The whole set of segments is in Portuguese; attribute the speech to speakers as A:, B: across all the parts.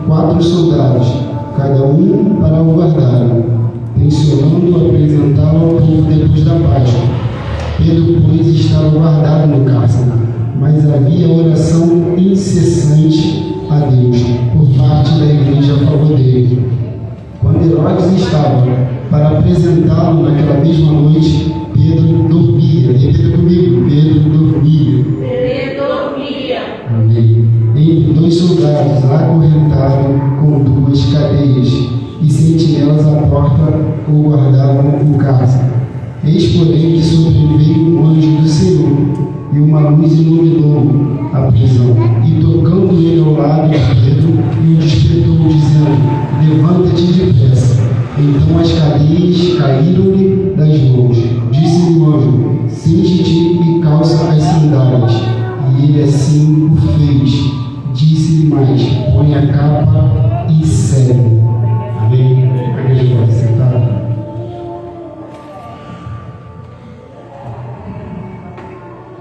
A: 4 soldados, cada um para o guardarem, tencionando apresentá-lo ao povo depois da Páscoa. Pedro, pois, estava guardado no cárcere, mas havia oração incessante a Deus por parte da igreja a favor dele. Quando Herodes estava para apresentá-lo naquela mesma noite, Pedro dormia. Repita comigo: Pedro dormia. Amém. Entre 2 soldados acorrentaram com 2 cadeias, e sentinelas à porta o guardavam o cárcere. Eis, porém, que sobreveio um anjo do Senhor, e uma luz iluminou a prisão, e tocando ele ao lado de Pedro, o despertou, dizendo: levanta-te depressa. Então as cadeias caíram-lhe das mãos. Disse-lhe o anjo: cinge-te e calça as sandálias. E ele assim o fez. Disse-lhe mais: põe a capa e segue. Amém? A igreja pode sentar.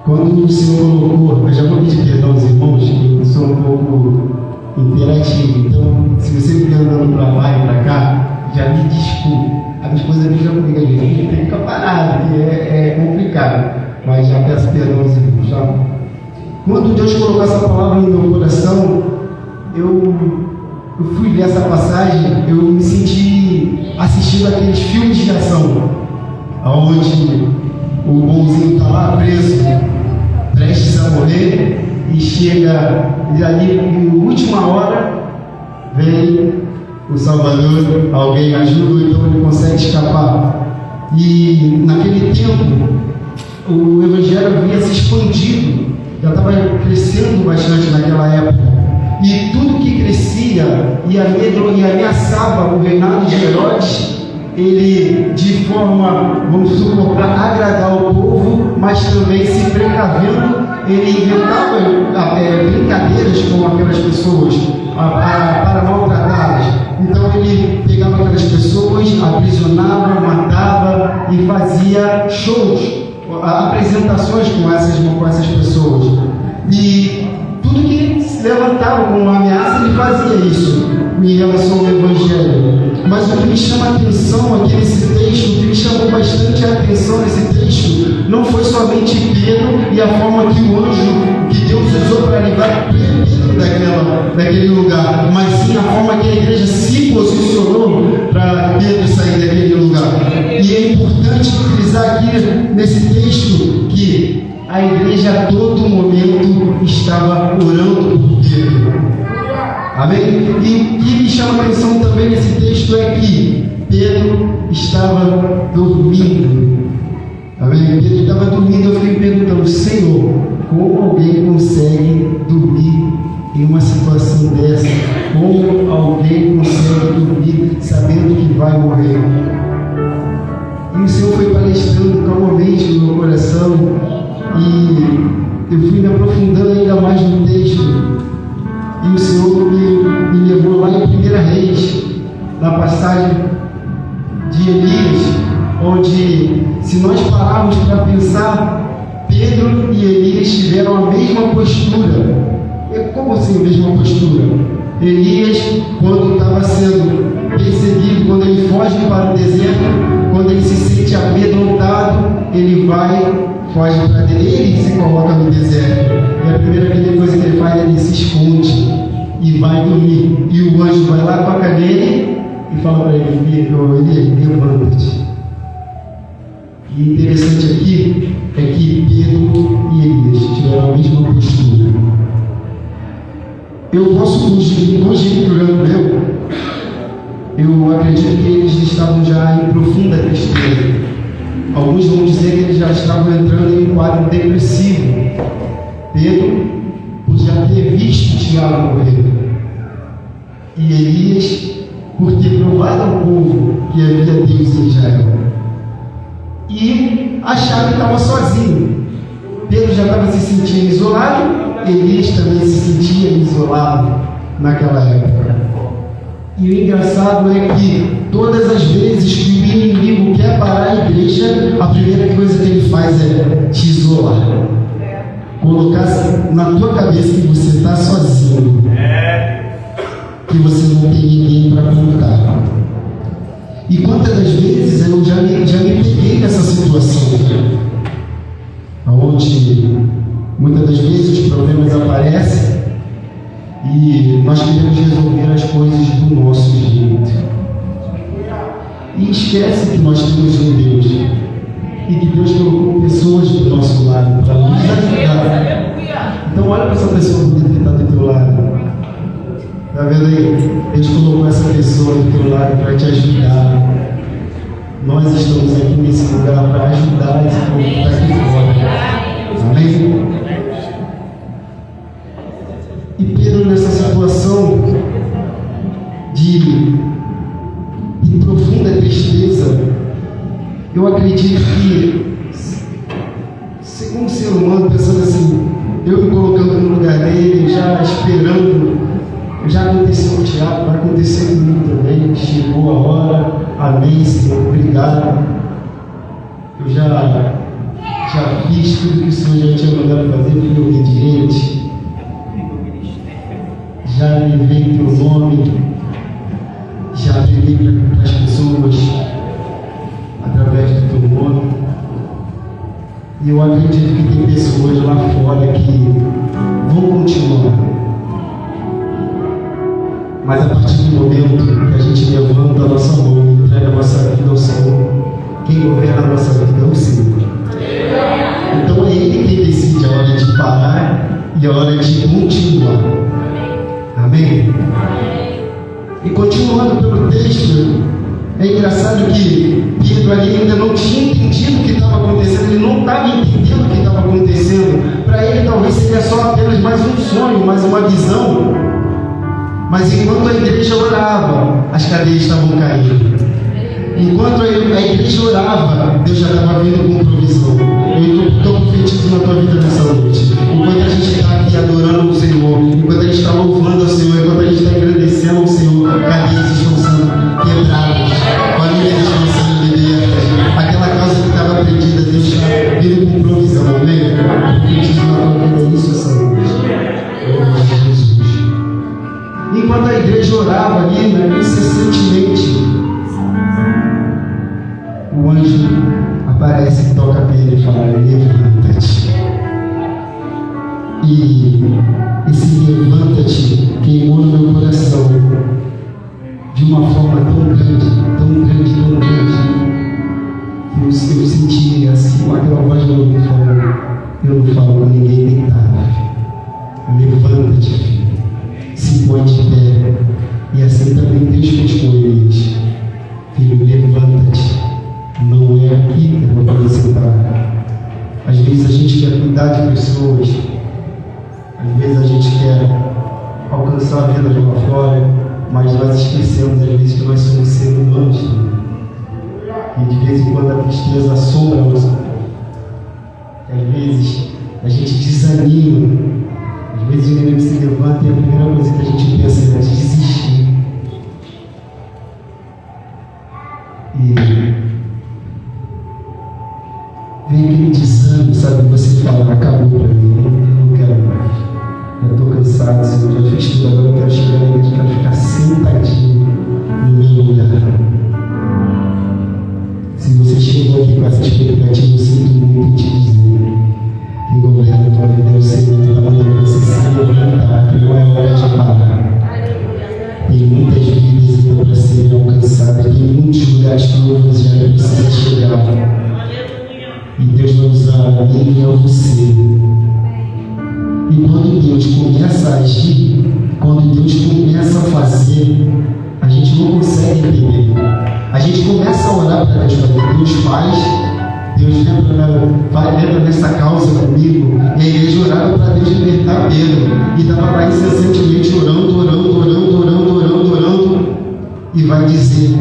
A: Quando o Senhor colocou, eu já vou pedir perdão aos irmãos, que eu sou um pouco interativo, então se você me andando para lá e para cá, já me desculpe. A minha esposa me chama comigo, a gente tem que ficar parado, que é complicado, mas já peço perdão aos irmãos. Tá? Quando Deus colocou essa palavra no meu coração, eu fui ler essa passagem, eu me senti assistindo aqueles filmes de ação, onde o bonzinho está lá preso, prestes a morrer, e chega, e ali, na última hora, vem o Salvador, alguém ajuda, então ele consegue escapar. E naquele tempo, o Evangelho havia se expandido, já estava crescendo bastante naquela época. E tudo que crescia e ameaçava o reinado de Herodes, ele, de forma, vamos supor, para agradar o povo, mas também se precavendo, ele inventava brincadeiras com aquelas pessoas para maltratá-las. Então ele pegava aquelas pessoas, aprisionava, matava e fazia shows, apresentações com essas pessoas. E tudo que se levantava como uma ameaça, ele fazia isso em relação ao Evangelho. Mas o que me chama a atenção aqui nesse texto, o que me chamou bastante a atenção nesse texto, não foi somente Pedro e a forma que o anjo que Deus usou para livrar Pedro daquele lugar, mas sim a forma que a igreja se posicionou para Pedro sair daquele lugar. E é importante frisar aqui nesse texto que a igreja a todo momento estava orando por Pedro. Amém? E o que me chama a atenção também nesse texto é que Pedro estava dormindo. Amém? Pedro estava dormindo. Eu fiquei perguntando: Senhor, como alguém consegue dormir em uma situação dessa? Como alguém consegue dormir sabendo que vai morrer? E o Senhor foi palestrando calmamente no meu coração, e eu fui me aprofundando ainda mais no texto. E o Senhor me levou lá em 1 Reis, na passagem de Elias, onde, se nós pararmos para pensar, Pedro e Elias tiveram a mesma postura. Como assim a mesma postura? Elias, quando estava sendo perseguido, quando ele foge para o deserto, quando ele se sente amedrontado, ele foge para dentro, ele se coloca no deserto. E a primeira coisa que ele faz, ele se esconde e vai dormir. E o anjo vai lá, toca nele e fala para ele: levanta-te. E interessante aqui é que Pedro e Elias tiveram a mesma postura. Eu posso conjecturando eu acredito que eles estavam já em profunda tristeza. Alguns vão dizer que eles já estavam entrando em um quadro depressivo. Pedro, por já ter visto Tiago morrer, e Elias, por ter provado ao povo que havia Deus em Israel, e achar que estava sozinho. Pedro já estava se sentindo isolado, Elias também se sentia isolado naquela época. E o engraçado é que todas as vezes que o inimigo quer parar a igreja, a primeira coisa que ele faz é te isolar, colocar na tua cabeça que você está sozinho. que você não tem ninguém para contar. E quantas das vezes eu já me peguei nessa situação, onde muitas das vezes os problemas aparecem e nós queremos resolver as coisas do nosso jeito. E esquece que nós temos um Deus e que Deus colocou pessoas do nosso lado para nos ajudar. Então olha para essa pessoa que está do teu lado. Está vendo aí? Deus colocou essa pessoa do teu lado para te ajudar. Nós estamos aqui nesse lugar para ajudar esse povo que está aqui fora. Amém? E Pedro, nessa situação de profunda tristeza, eu acredito que, segundo ser humano, pensando assim, eu me colocando no lugar dele, já esperando, já aconteceu no teatro, vai acontecer comigo também, chegou a hora, amém, Senhor, obrigado. Eu já fiz tudo que o Senhor já tinha mandado fazer, fui obediente, já levei teu nome, já preguei para as pessoas através do teu nome. E eu acredito que tem pessoas lá fora que vão continuar. Mas a partir do momento que a gente levanta a nossa mão e entrega a nossa vida ao Senhor, quem governa a nossa vida é o Senhor. Então é Ele quem decide a hora de parar e a hora de continuar. Amém? E continuando pelo texto, é engraçado que Pedro ali ainda não tinha entendido o que estava acontecendo, ele não estava entendendo o que estava acontecendo. Para ele talvez seria só apenas mais um sonho, mais uma visão. Mas enquanto a igreja orava, as cadeias estavam caindo. Enquanto a igreja orava, Deus já estava vindo com provisão. Eu estou profetizando na tua vida nessa noite. Enquanto a gente está aqui adorando o Senhor, enquanto a gente está louvando ao Senhor, enquanto a gente está agradecendo ao Senhor, cadeias estão sendo quebradas, famílias estão sendo libertas. Aquela causa que estava prendida, Deus está vindo com provisão. Amém? Eu profetizo na tua vida isso essa noite. Jesus. Enquanto a igreja orava ali, incessantemente, o anjo aparece e toca Pedro e fala: levanta-te. E esse levanta-te queimou no meu coração de uma forma tão grande, tão grande, tão grande. Eu senti assim, com aquela voz do ouvido falando: eu não falo com ninguém deitado. Levanta-te, filho. Se põe de pé. E assim também Deus fez com eles: filho, levanta-te. Não é aqui que eu vou poder sentar. Às vezes a gente quer cuidar de pessoas, às vezes a gente quer alcançar a vida de lá fora, mas nós esquecemos às vezes que nós somos seres humanos também. E de vez em quando a tristeza assombra a nossa vida. Às vezes a gente desanima, às vezes o inimigo se levanta e a primeira coisa que a gente pensa é desistir. E vem aquele desânimo, sabe? Você fala: acabou para mim, eu não quero mais. Eu estou cansado, Senhor, já fiz tudo, agora eu quero chegar na igreja, quero ficar sentadinho no meu lugar. Se você chegou aqui com essa expectativa, eu sinto muito em te dizer: quem governa a tua vida é o Senhor, está mandando você se levantar, que não é hora de parar. Tem muitas vidas ainda para serem alcançadas, tem muitos lugares que o Evangelho precisa chegar. E Deus vai usar a mim e a você. E quando Deus começa a agir, quando Deus começa a fazer, a gente não consegue entender. A gente começa a orar para Deus fazer. Deus faz, Deus lembra nessa causa comigo. E a igreja orava para Deus libertar Pedro. E estava lá incessantemente orando. E vai dizer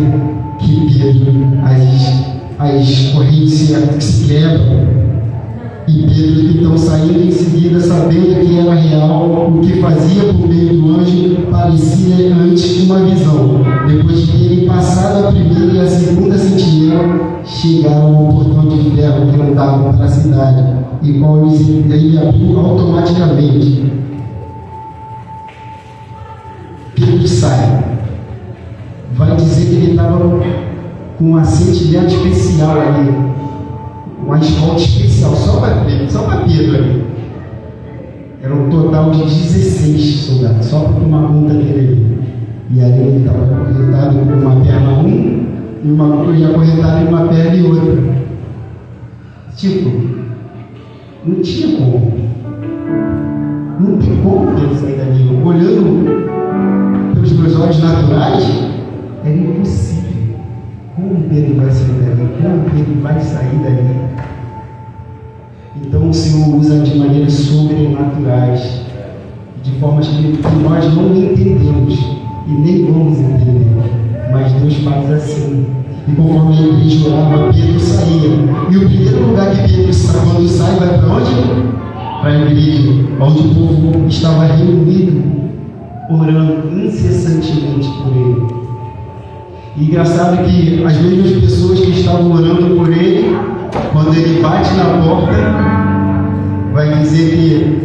A: que Pedro, as correntes se quebram. E Pedro, então, saindo em seguida, sabendo que era real, o que fazia por meio do anjo parecia antes uma visão. Depois de terem passado a primeira e a segunda sentinela, chegaram ao portão de ferro que andava para a cidade, e qual ele abriu automaticamente. Pedro Pedro sai, vai dizer que ele estava com um assentimento especial ali, uma escolta especial, só para Pedro ali. Era um total de 16 soldados, só para tomar conta dele ali. E ali ele estava acorrentado com uma perna e acorrentado em uma perna e outra. Tipo, não tinha como. Não tem como Pedro sair dali. Olhando pelos meus olhos naturais, era impossível. Como Pedro vai sair dali? Como Pedro vai sair dali? Então o Senhor usa de maneiras sobrenaturais, de formas que nós não entendemos e nem vamos entender. Mas Deus faz assim. E conforme a igreja orava, Pedro saía. E o primeiro lugar que Pedro sai, quando sai, vai para onde? Para a igreja, onde o povo estava reunido, orando incessantemente por ele. E engraçado que as mesmas pessoas que estavam orando por ele, quando ele bate na porta, vai dizer que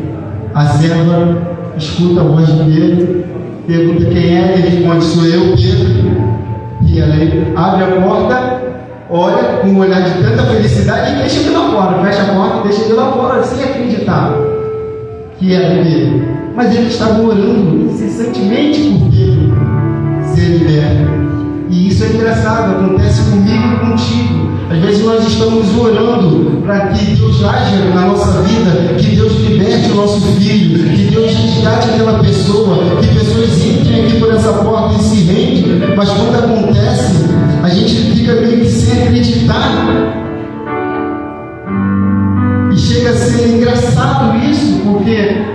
A: a serva escuta a voz de Pedro, pergunta quem é, ele responde: sou eu, Pedro. E ela abre a porta, olha com um olhar de tanta felicidade e deixa ele lá fora, fecha a porta e deixa ele lá fora, sem acreditar que era Pedro. Mas eles estavam orando incessantemente por Pedro ser liberto. E isso é engraçado, acontece comigo e contigo. Às vezes nós estamos orando para que Deus haja na nossa vida, que Deus liberte o nosso filho, que Deus resgate aquela pessoa, que pessoas entrem aqui por essa porta e se rendem, mas quando acontece, a gente fica meio que sem acreditar. E chega a ser engraçado isso, porque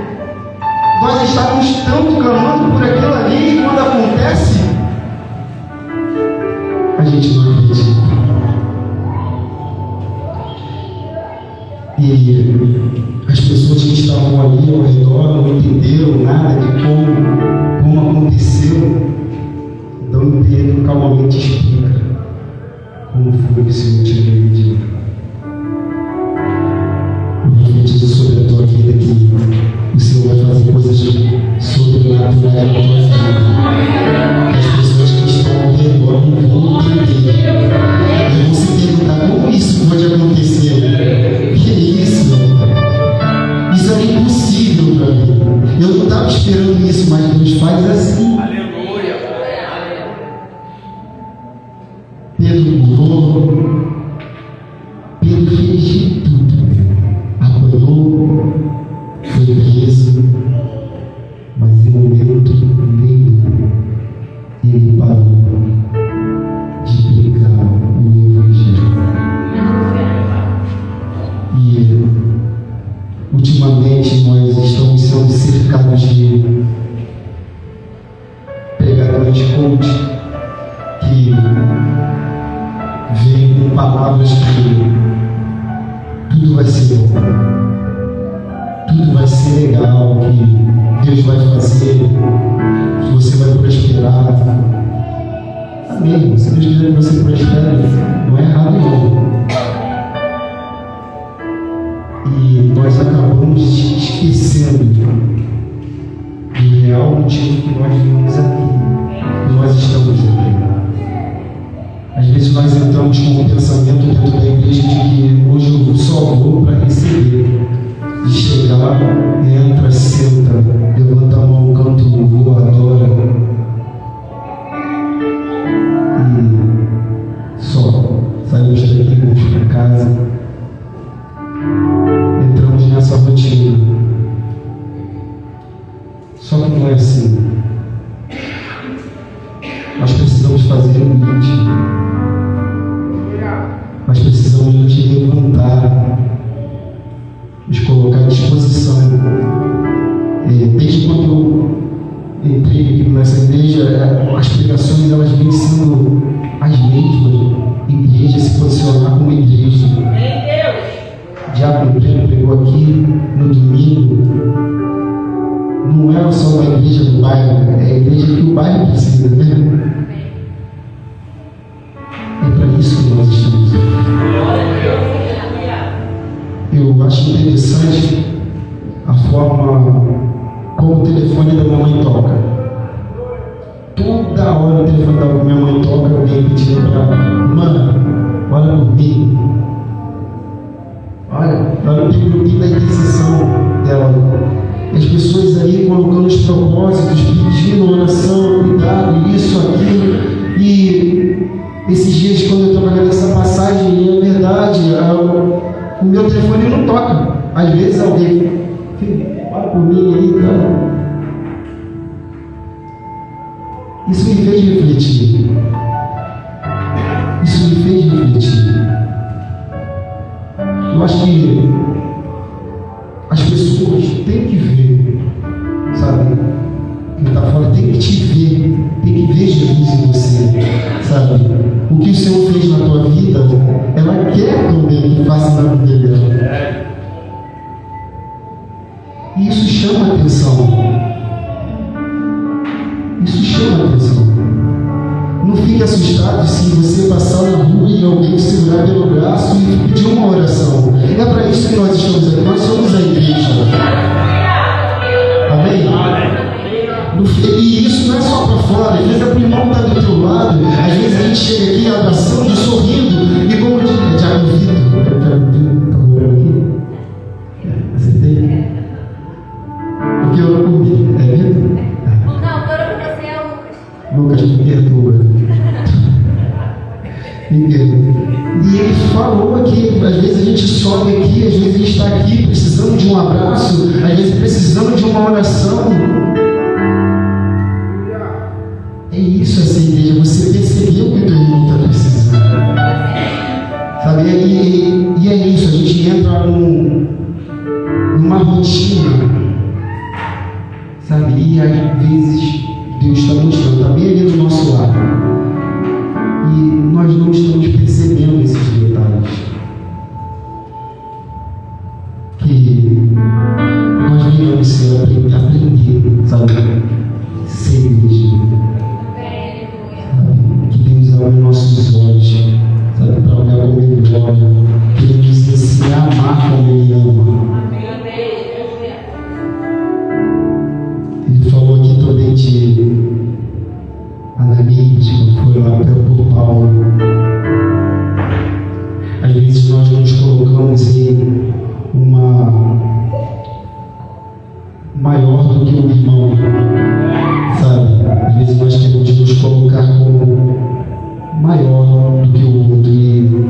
A: nós estávamos tanto clamando por aquilo ali, e quando acontece, a gente não acredita. E as pessoas que estavam ali ao redor não entenderam nada de como aconteceu. Então Pedro calmamente explica como foi que o Senhor tinha pedido. Eu profetizo sobre a tua vida que o Senhor vai fazer coisas sobrenaturais na tua vida. As pessoas que estão ao redor não vão entender. E vão se perguntar: como isso pode acontecer? Que isso? Isso é impossível para mim. Eu não estava esperando isso, mas Deus faz assim.
B: Aleluia.
A: Pedro curou, Pedro fez de tudo, apanhou, foi preso, mas em momento nenhum ele parou de pregar o Evangelho. E ultimamente nós estamos sendo cercados de pregadores de coach que vêm com palavras que tudo vai ser bom, tudo vai ser legal, que Deus vai fazer, que você vai prosperar. Amém. Se Deus quiser que você prospere, não é errado não. E nós acabamos esquecendo do real motivo que nós viemos aqui, que nós estamos aqui. Às vezes nós entramos com o pensamento dentro da igreja de que hoje eu só vou para receber. De chegar, entra, senta, levanta a mão, canta o louvor, adora. E só saímos daqui, vamos para casa. Entramos nessa rotina. Só que não é assim. Nós precisamos fazer um limite. Nós precisamos nos levantar, nos colocar à disposição. Desde quando eu entrei aqui nessa igreja, as pregações elas vêm sendo as mesmas. Igreja, se posicionar como igreja. Diácono Breno pregou aqui no domingo. Não é só uma igreja do bairro, é a igreja que o bairro precisa, né? É para isso que nós estamos aqui. Eu acho interessante a forma como o telefone da mamãe toca. Toda hora o telefone da minha mãe toca, alguém pedindo para ela: mãe, olha por mim. Olha, para o grupinho da intercessão dela. As pessoas aí colocando os propósitos, pedindo oração, cuidado, isso, aquilo. E esses dias, quando eu estava vendo essa passagem, é verdade, o meu telefone não toca. Às vezes alguém: filho, olha por mim aí, cara. Isso me fez refletir. Isso me fez refletir. Eu acho que as pessoas têm que ver, sabe? Quem está fora tem que te ver, tem que ver Jesus em você, sabe? O que o Senhor fez na tua vida, ela quer também que faça na vida dela. E isso chama atenção. Isso chama atenção. Não fique assustado se você passar na rua e alguém te segurar pelo braço e pedir uma oração. É para isso que nós estamos aqui. Nós somos a igreja. Amém? E isso não é só para fora. Às vezes é para o irmão que está do teu lado. Às vezes a gente chega aqui abraçando, sorrindo. E como eu digo, Tiago Vitor, está morando aqui? Acertei? Porque eu não comi. É Vitor? Lucas, me perdoa. E ele falou aqui, às vezes a gente sobe aqui, às vezes a gente está aqui precisando de um abraço, às vezes precisando de uma oração. É isso, essa igreja, você percebeu que o teu irmão está precisando. Sabe, e é isso, a gente entra numa rotina, sabe, e às vezes Deus está mostrando, está bem ali do nosso lado. E nós não estamos percebendo esses detalhes. Que nós venhamos ser aprender, sabe? Ser igreja. Que Deus abra nossos olhos, sabe? Para olhar como Ele olha. Que Ele nos ensine a amar como Ele ama. Ele falou aqui também de Ananias, quando foi lá por Paulo. Às vezes nós nos colocamos em uma maior do que o irmão, sabe? Às vezes nós queremos nos colocar como maior do que o outro. E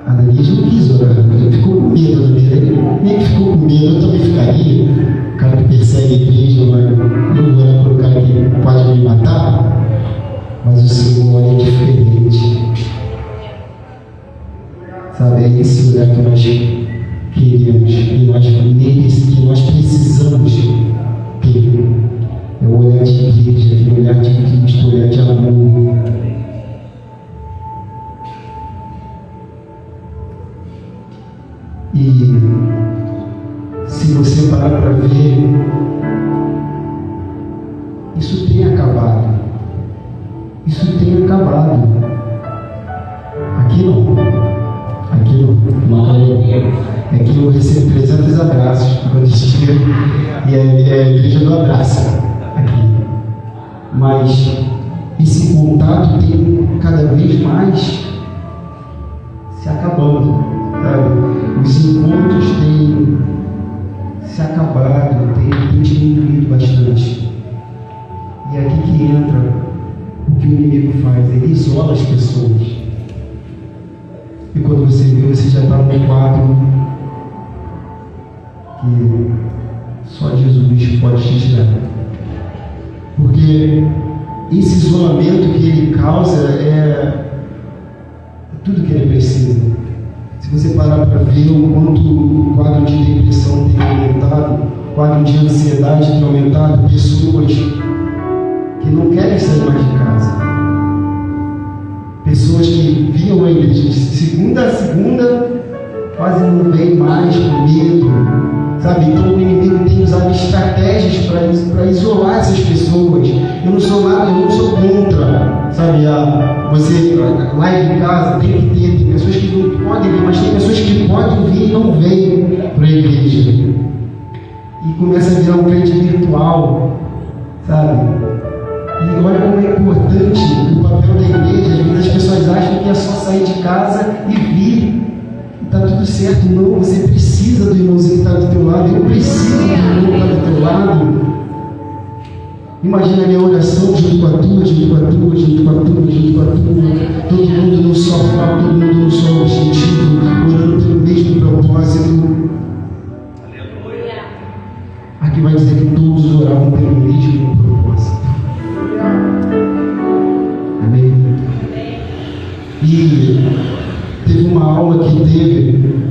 A: Ananias não quis orar, ele ficou com medo dele. Nem que ficou com medo, eu também ficaria. O cara que persegue a igreja, eu vou orar para o cara que pode me matar, mas o Senhor é diferente. Sabe, é esse lugar que nós queremos, que nós precisamos ter. É o olhar de igreja, é o olhar de Cristo, o olhar de amor. E se você parar para ver, isso tem acabado. Isso tem acabado. Aqui não. Aqui eu recebo 300 abraços quando chego, e é a igreja do abraço aqui. Mas esse contato tem cada vez mais se acabando, sabe? Os encontros têm se acabado, tem diminuído bastante. E é aqui que entra o que o inimigo faz, ele isola as pessoas. E quando você vê, você já está num quadro que só Jesus pode te tirar. Porque esse isolamento que ele causa é tudo que ele precisa. Se você parar para ver o quanto o quadro de depressão tem aumentado, o quadro de ansiedade tem aumentado, pessoas que não querem sair mais de casa. Pessoas que vinham à igreja de segunda a segunda, quase não vêm mais com medo, sabe? Então o inimigo tem usado estratégias para isolar essas pessoas. Eu não sou contra, sabe? Você lá em casa tem que ter, tem pessoas que não podem vir, mas tem pessoas que podem vir e não vêm para a igreja. E começa a virar um crente virtual, sabe? casa e vir. Está tudo certo. Não, você precisa do irmãozinho que está do teu lado. Eu preciso do irmão que está do teu lado. Imagina a minha oração junto com a tua, junto com a tua, junto com a tua, junto com a tua. Todo mundo num só foco, todo mundo num só objetivo, orando pelo mesmo propósito.
B: Aleluia.
A: Aqui vai dizer que todos oravam pelo mesmo propósito. Amém? E teve uma aula que teve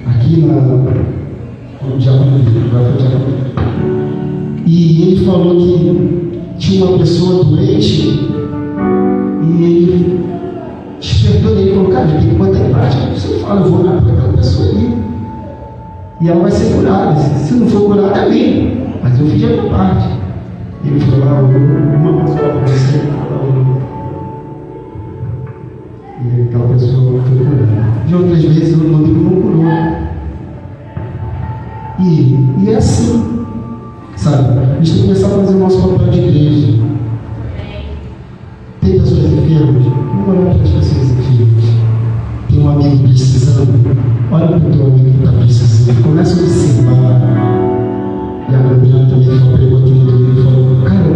A: aqui no Jacuí, e ele falou que tinha uma pessoa doente e ele despertou nele e falou: cara, tem que botar em prática. Você fala, eu vou orar para aquela pessoa ali e ela vai ser curada. Se não for curada, é bem, mas eu fiz a minha parte. Ele falou lá, uma pessoa para você, e aquela pessoa foi curada. De outras vezes o Rodrigo não curou. E é assim, sabe? A gente tem que começar a fazer o nosso papel de igreja. Tem pessoas enfermas, vamos olhar para as pessoas enfermas. Tem um amigo precisando, olha para o teu amigo que está precisando, começa a observar. E a Gabriela também pregou aqui no domingo e falou: cara,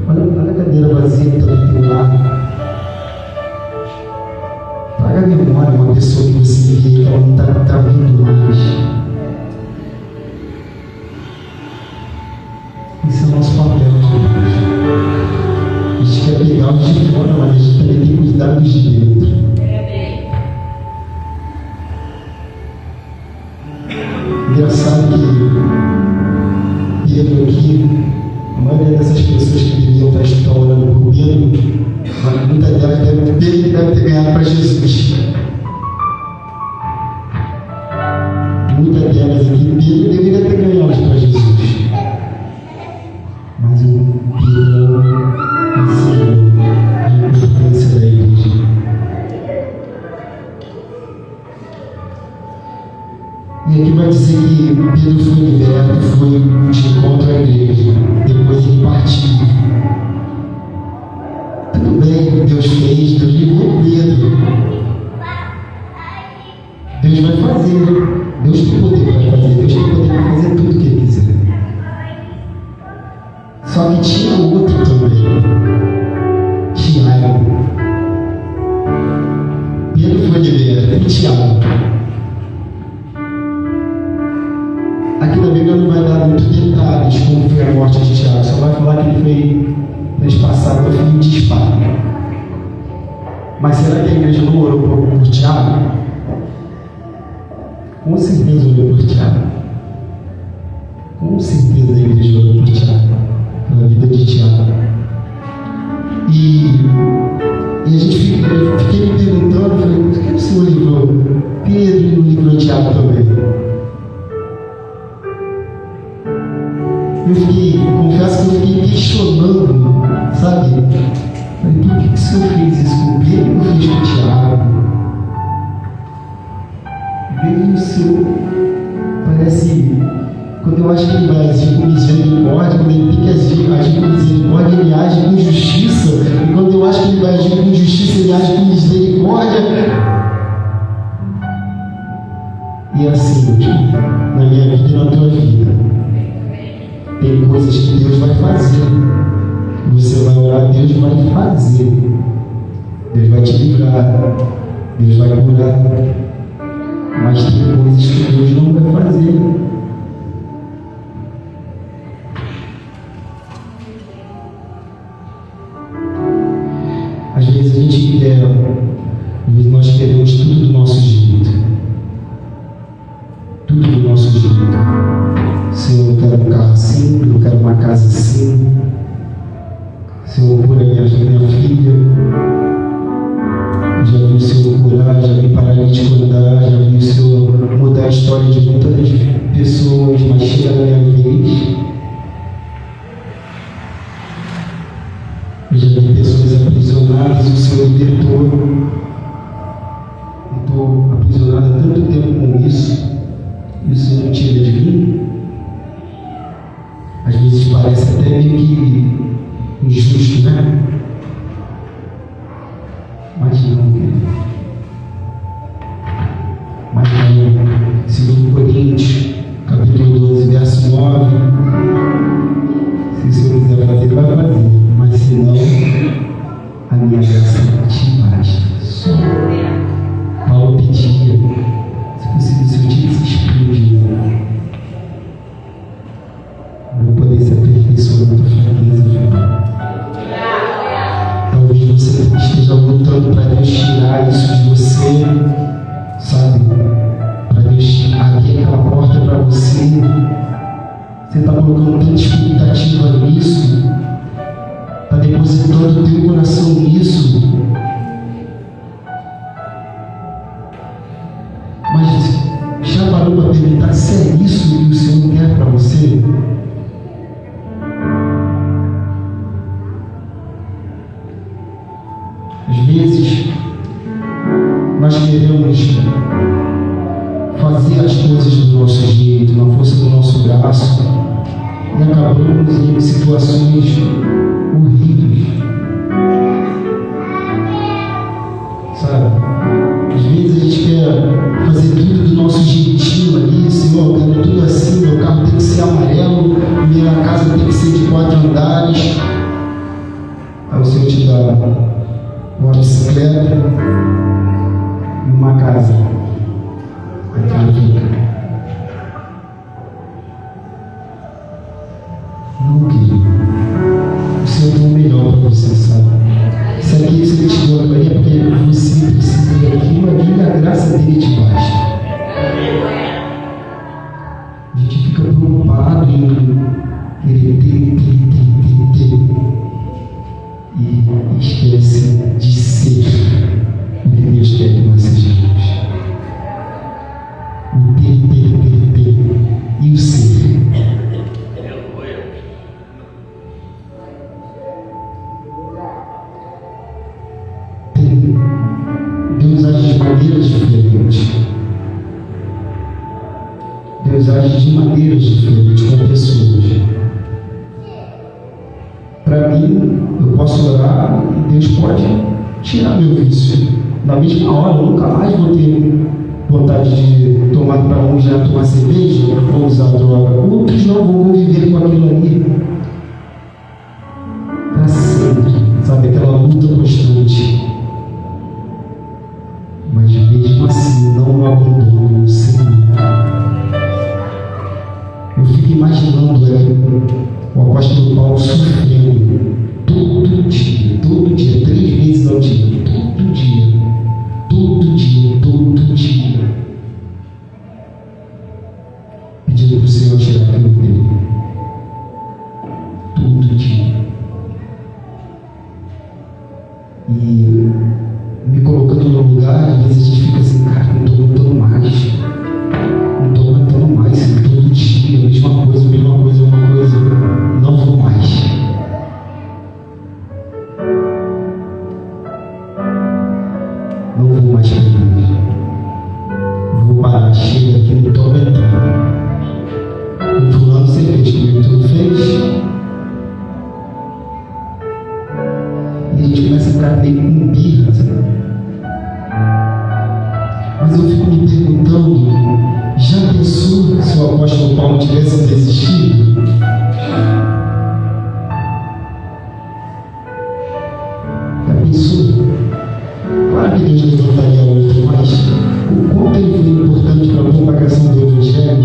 A: olha a cadeira vazia que está do teu lado. Traga a memória uma pessoa que você vê que ela não está vindo mais. Esse é o nosso papel de Deus. A gente quer pegar os de fora, mas a gente também tem que cuidar dos de dentro. Engraçado que Pedro aqui, a maioria dessas pessoas que deviam estar orando por Pedro, muitas delas deve ter ganhado para Jesus. Muitas delas aqui, Pedro deveria ter ganhado para Jesus. Mas o Pedro ensinou a importância da igreja. E aqui vai dizer que Pedro foi liberto, foi de encontro à igreja. Depois ele partiu. Tudo bem, Deus fez, Deus livrou Pedro. Deus vai fazer. Deus tem poder para fazer. Deus tem poder para fazer tudo o que Ele quiser. Só que tinha outro também. Tiago. Pedro foi liberto. E Tiago? Aqui na Bíblia não vai dar muito detalhes como foi a morte de Tiago. Só vai falar que ele foi transpassado por fio de espada. Mas será que a igreja não orou por Tiago? Com certeza orou por Tiago. Com certeza a igreja orou por Tiago. Pela vida de Tiago. E a gente fiquei me perguntando, falei, por que o Senhor livrou Pedro e não livrou Tiago também? Confesso que eu fiquei questionando, sabe? Falei, por que o Senhor fez isso com Pedro e não fez com Tiago? Veio o Senhor, parece, quando eu acho que Ele vai agir com misericórdia, quando Ele tem que agir com misericórdia, Ele age com justiça, e quando eu acho que Ele vai agir com justiça, Ele age com misericórdia. E assim, na minha vida e na tua vida. Tem coisas que Deus vai fazer. Você vai orar, Deus vai fazer. Deus vai te livrar. Deus vai curar. Mas tem coisas que Deus não vai fazer. Às vezes a gente quer, às vezes nós queremos tudo do nosso jeito. Tudo do nosso jeito. Senhor, eu quero um carro assim, eu quero uma casa assim. Senhor, cura minha filha. Já vi o Senhor curar, já vi paralítico andar, já vi o Senhor mudar a história de muitas pessoas, mas chega a minha vez. Eu já vi pessoas aprisionadas, o Senhor libertou. Eu estou aprisionado há tanto tempo com isso, e o Senhor não tira de mim. Às vezes parece até meio que injusto, né? Mas não, querido. 2 Coríntios, capítulo 12, verso 9. Se o Senhor quiser fazer, vai fazer. Mas se não, a minha graça te basta. Só. Paulo pedia, se possível, se eu te explodiu, vou poder se aperfeiçoar na tua fraqueza, filho. Talvez você esteja lutando para Deus tirar isso de você, sabe? Para Deus abrir aquela porta para você. Você está colocando tanta expectativa nisso, está depositando o teu coração nisso. Mas já parou para perguntar se é isso que o Senhor quer para você? Às vezes, nós queremos fazer as coisas do nosso jeito, na força do nosso braço, e acabamos em situações horríveis. Sabe? Às vezes a gente quer fazer tudo do nosso jeitinho ali. Senhor, eu quero tudo assim, meu carro tem que ser amarelo, minha casa tem que ser de 4 andares. Aí o Senhor te dá uma bicicleta e uma casa. Aquela fica. Não, querido. O Senhor tem o melhor para você, sabe? Se aqui o Senhor te deu a glória, é porque você precisa daquilo ali e a graça dele te basta. A gente fica preocupado em querer ter. E esquece de ser o que Deus quer que nós sejamos. O ter e o ser. Deus age de maneiras diferentes. Deus age de maneiras diferentes com pessoas. Para mim, eu posso orar e Deus pode tirar meu vício. Na mesma hora, eu nunca mais vou ter vontade de tomar para um já tomar cerveja ou usar droga. Outros não vão conviver com aquilo ali para sempre, sabe? Aquela luta constante. Mas mesmo assim, não abandono o Senhor. Eu fico imaginando o apóstolo Paulo sofrendo todo dia, 3 vezes ao dia, todo dia, pedindo para o Senhor tirar aquilo dele, todo dia, e me colocando no lugar. Às vezes a gente fica assim, cara, não estou aguentando mais, todo dia, mesma coisa, não vou mais. Não vou mais para a igreja. Vou parar, chega aqui, não estou aguentando. Com fulano você fez, comigo tu não fez? E a gente começa a ficar meio com birra, sabe? Mas eu fico me perguntando, já pensou se o apóstolo Paulo tivesse desistido? Já pensou? Claro que Deus levantaria outro, mas o quanto ele foi importante para a propagação do Evangelho?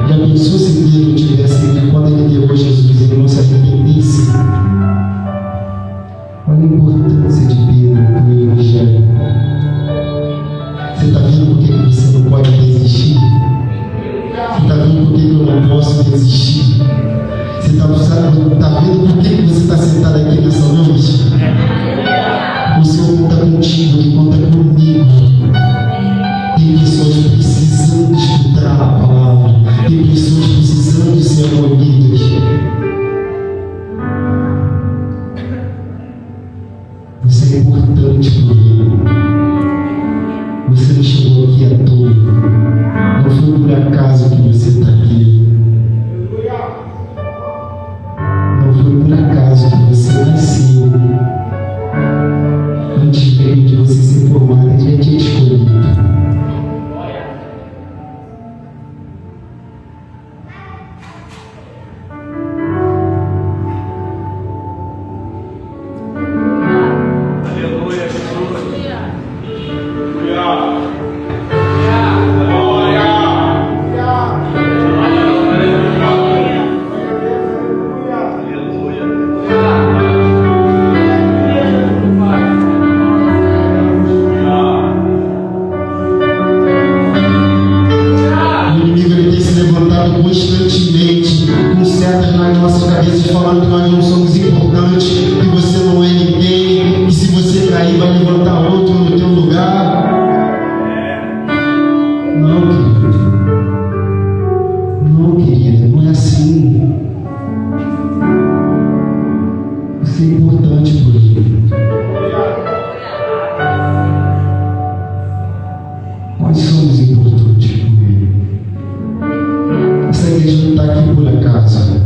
A: Já pensou se Pedro tivesse, quando ele levou Jesus, ele não se arrependesse? Olha a importância de Pedro para o Evangelho. Você está vendo por que você não pode desistir? Você está vendo por que eu não posso desistir? Você está vendo por que você está sentado aqui nessa noite? O Senhor conta contigo, Ele conta comigo. Tem pessoas precisando escutar a palavra. Tem pessoas precisando ser acolhidas. Você é importante para Ele. Você não chegou aqui à toa. Não foi por acaso que você está aqui. Não foi por acaso que você nasceu. constantemente com setas nas nossas cabeças, falando que nós não somos importantes, que você não é ninguém, que se você cair vai levantar outro no teu lugar. Não, querido. Não, querida, não é assim. Você é importante por ele. Nós somos importantes por ele. Essa igreja não está aqui por acaso.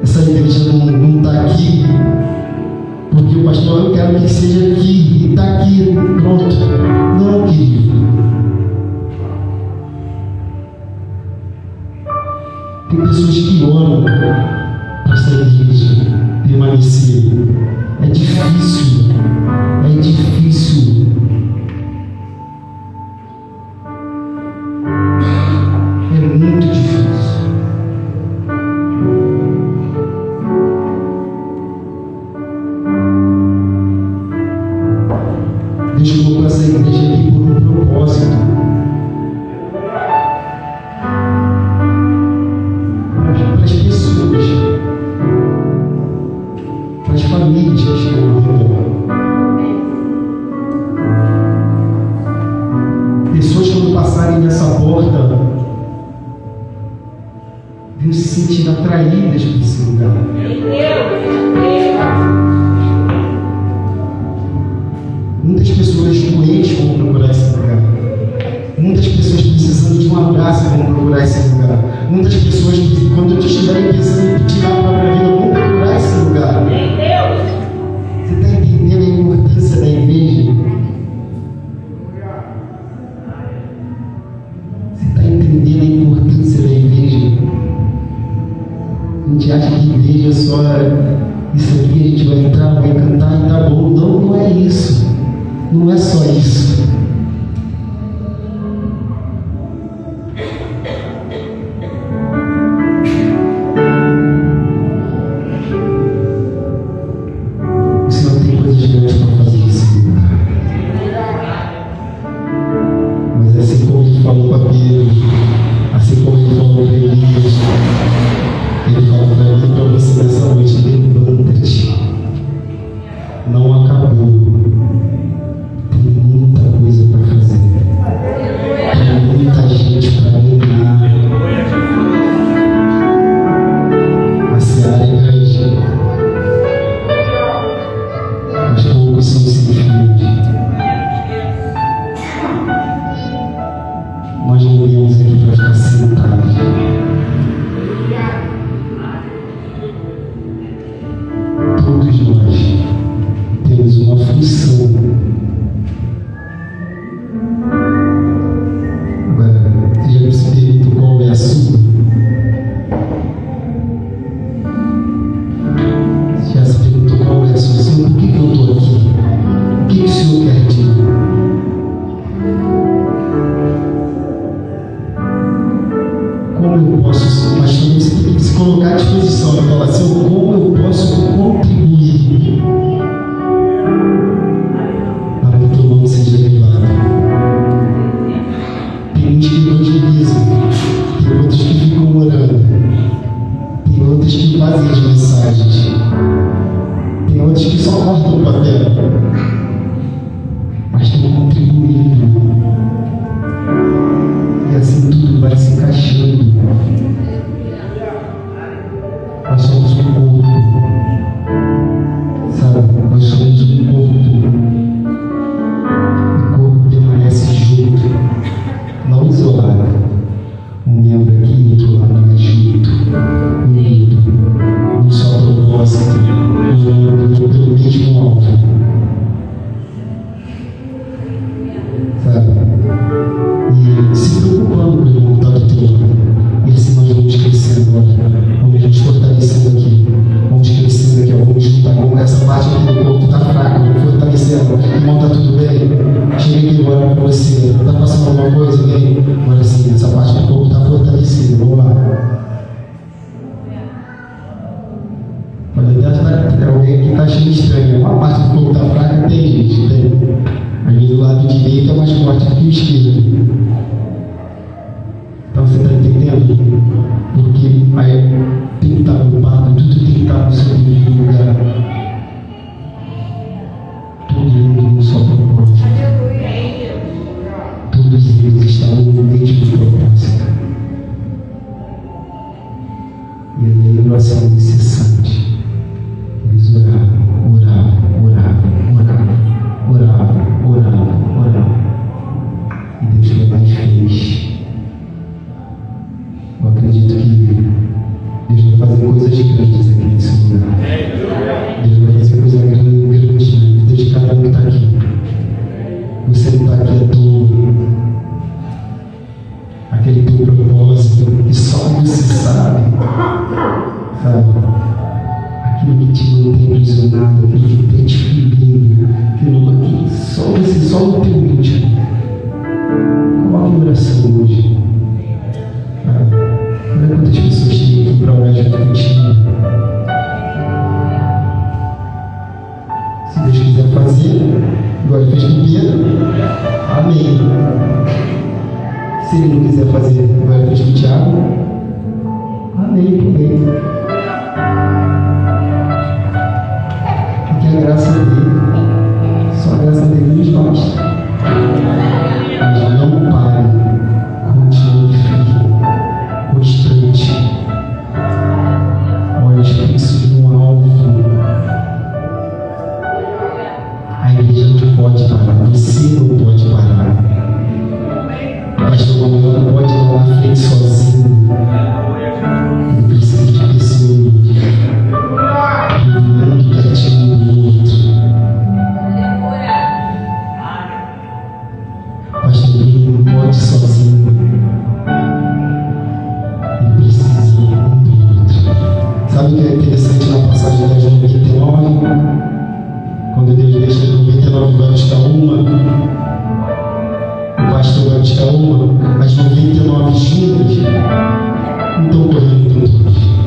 A: Essa igreja não está aqui porque o pastor, eu quero que seja aqui, e está aqui, pronto. Não, querido. Tem pessoas que oram para essa igreja permanecer. É difícil. É difícil. É muito difícil. Deus colocou essa igreja aqui por um propósito. Para as pessoas, para as famílias que estão ao redor. Pessoas, quando passarem nessa porta, vão se sentir atraídas por esse lugar. Muitas pessoas doentes vão procurar esse lugar. Muitas pessoas precisando de um abraço vão procurar esse lugar. Muitas pessoas, quando estiverem pensando em tirar a própria vida, vão procurar esse lugar. Você está entendendo a importância da igreja? Você está entendendo a importância da igreja? A gente acha que igreja é só isso aqui, a gente vai entrar, vai cantar e tá bom. Não, não é isso. Não é só isso. O Senhor tem coisas grandes para fazer nesse lugar. Mas assim como Ele falou para Pedro, assim como Ele falou para Elias, Ele fala para mim e para você nessa noite: levanta-te. Não acabou. Tem muita coisa para fazer. Tem muita gente para ganhar. A seara é grande, mas poucos são sem fios. Nós não viemos aqui para ficar sentados. Todos nós temos uma função. Agora, você já se perguntou qual é a sua? Você já se perguntou qual é a sua? Senhor, por que eu estou aqui? O que o Senhor quer de mim? Como eu posso, pastor, você tem que se colocar à disposição e falar assim: como eu posso contribuir para que o teu nome seja elevado? Tem uns que evangelizam, tem outros que ficam orando, tem outros que fazem as mensagens, tem outros que só cortam o papel, mas estão contribuindo. E assim tudo vai se encaixando. Nós somos um corpo. guerreiros estavam no mesmo propósito. E ali a oração incessante. Eles oravam. E Deus foi lá e fez. Eu acredito que Deus vai fazer coisas grandes aqui nesse lugar. Deus vai fazer coisas grandes na vida de cada um que está aqui. Você não está aqui à toa. Aquele teu propósito que só você sabe. Aquilo que te mantém aprisionado, aquilo que tem te ferido, aquilo que só o teu íntimo. Coloque em oração hoje. Olha quantas pessoas tem aqui para orar junto contigo. Se Deus quiser fazer, igual ele fez com Pedro, amém. Se ele não quiser fazer, igual ele fez com Tiago, amém também. Porque a graça dele, só a graça dele nos basta. Mas não pare, continue firme, constante, olhos fixos no alvo. A igreja não pode parar, você não pode parar. O pastor Manuel não pode ir lá na frente sozinho. Ele precisa de pessoas. O mundo está tirando do outro. Pastor Bruno não pode sozinho. Ele precisa um do outro. Sabe o que é interessante na passagem da João 29? Quando Deus deixa 99 vai buscar uma, o pastor vai buscar uma, as 99 juntas não estão correndo para todos.